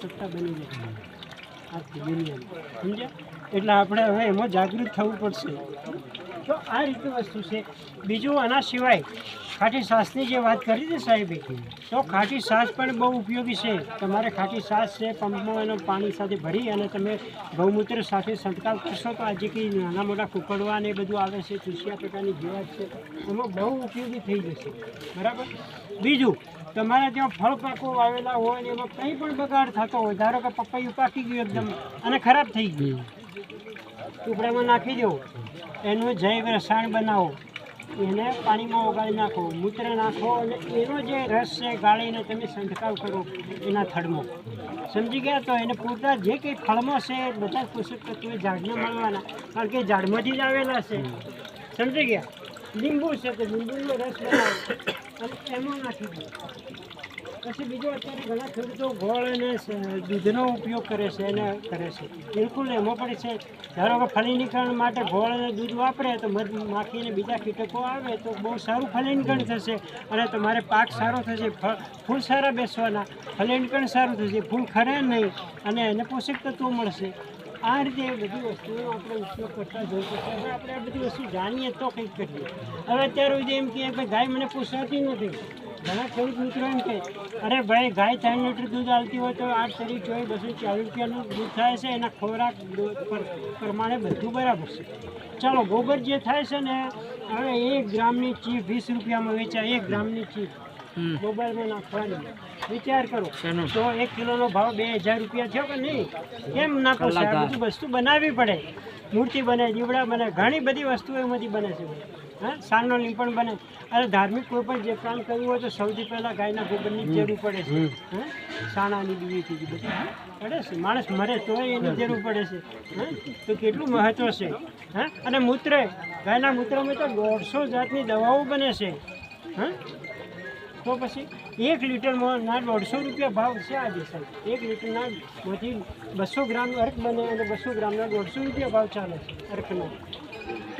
સત્તા બની જાય આખી દુનિયામાં, સમજ્યા? એટલે આપણે હવે એમાં જાગૃત થવું પડશે. તો આ રીતની વસ્તુ છે. બીજું આના સિવાય ખાટી છાશની જે વાત કરી હતી સાહેબે, તો ખાટી છાશ પણ બહુ ઉપયોગી છે. તમારે ખાટી છાશ છે પંપમાં એનો પાણી સાથે ભરી અને તમે ગૌમૂત્ર સાથે છંટકાવ કરશો તો આજે કંઈ નાના મોટા કુકડવા ને એ બધું આવે છે, ચૂસિયા પ્રકારની જીવાત છે, એમાં બહુ ઉપયોગી થઈ જશે. બરાબર. બીજું, તમારે ત્યાં ફળ પાકો વાવેલા હોય ને એમાં કંઈ પણ બગાડ થતો હોય, ધારો કે પપૈયું પાકી ગયું એકદમ અને ખરાબ થઈ ગયું, ટુકડામાં નાખી દો, એનું જૈવ રસાયણ બનાવો, એને પાણીમાં ઓગાળી નાખો, મૂત્ર નાખો અને એનો જે રસ છે ગાળીને તમે છંટકાવ કરો એના થડમાં. સમજી ગયા? તો એને પૂરતા જે કંઈ ફળમાં છે બધા પોષક તત્વો ઝાડને મળવાના, કારણ કે ઝાડમાંથી જ આવેલા છે. સમજી ગયા? લીંબુ છે તો લીંબુનો રસ બનાવો અને એમાં નાખી દો. પછી બીજું, અત્યારે ઘણા ખેડૂતો ગોળ અને દૂધનો ઉપયોગ કરે છે એને કરે છે. બિલકુલ એમાં પણ છે. ધારો કે ફલીનીકરણ માટે ગોળ અને દૂધ વાપરે તો મધમાખી અને બીજા કીટકો આવે તો બહુ સારું ફલીનીકરણ થશે અને તમારે પાક સારો થશે, ફૂલ સારા બેસવાના, ફલીનીકરણ સારું થશે, ફૂલ ખરે નહીં અને એને પોષક તત્વો મળશે. આ રીતે બધી વસ્તુઓ આપણે ઉપયોગ કરતા જવું પડશે. હવે આપણે આ બધી વસ્તુ જાણીએ તો કંઈક કરીએ. હવે અત્યારે સુધી એમ કહે કે ગાય મને પોસાતી નથી. ઘણા ખેડૂત મિત્રો એમ કહે, અરે ભાઈ ગાય 3 લીટર દૂધ આવતી હોય તો 8 તારીખ 240 રૂપિયાનું દૂધ થાય છે, એના ખોરાક પ્રમાણે બધું બરાબર છે. ચાલો, ગોબર જે થાય છે ને, હવે 1 ગ્રામની ચીપ 20 રૂપિયામાં વેચાય. 1 ગ્રામની ચીપ ગોબરમાં નાખવાની. વિચાર કરો તો 1 કિલોનો ભાવ 2000 રૂપિયા થયો કે નહીં? કેમ ના પોસાય? આ બધું વસ્તુ બનાવવી પડે. મૂર્તિ બને, દીવડા બને, ઘણી બધી વસ્તુઓ એમાંથી બને છે. હા, સારનો લીંપણ બને. અરે ધાર્મિક કોઈ પણ જે કામ કરવું હોય તો સૌથી પહેલાં ગાયના ગોબરની જરૂર પડે છે. હા, સાણાની બીવીથી જ બધી પડે છે. માણસ મરે તોય એની જરૂર પડે છે. હા, તો કેટલું મહત્ત્વ છે. હા, અને મૂત્ર, ગાયના મૂત્રમાં તો 150 જાતની દવાઓ બને છે. હા, તો પછી 1 લીટરમાં ના 150 રૂપિયા ભાવ છે આજે સાહેબ. 1 લીટરના માંથી 200 ગ્રામ અર્ક બને અને 200 ગ્રામના 150 રૂપિયા ભાવ ચાલે છે અર્કનો.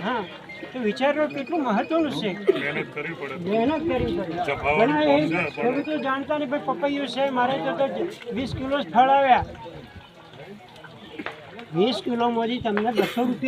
હા, તો વિચારો કેટલું મહત્વનું છે. મહેનત કરવી પડે. ઘણા એ ખેડૂતો જાણતા નહીં, ભાઈ પપૈયું છે મારે તો 20 કિલો જ ફળ આવ્યા. 20 કિલોમાંથી તમને 200 રૂપિયા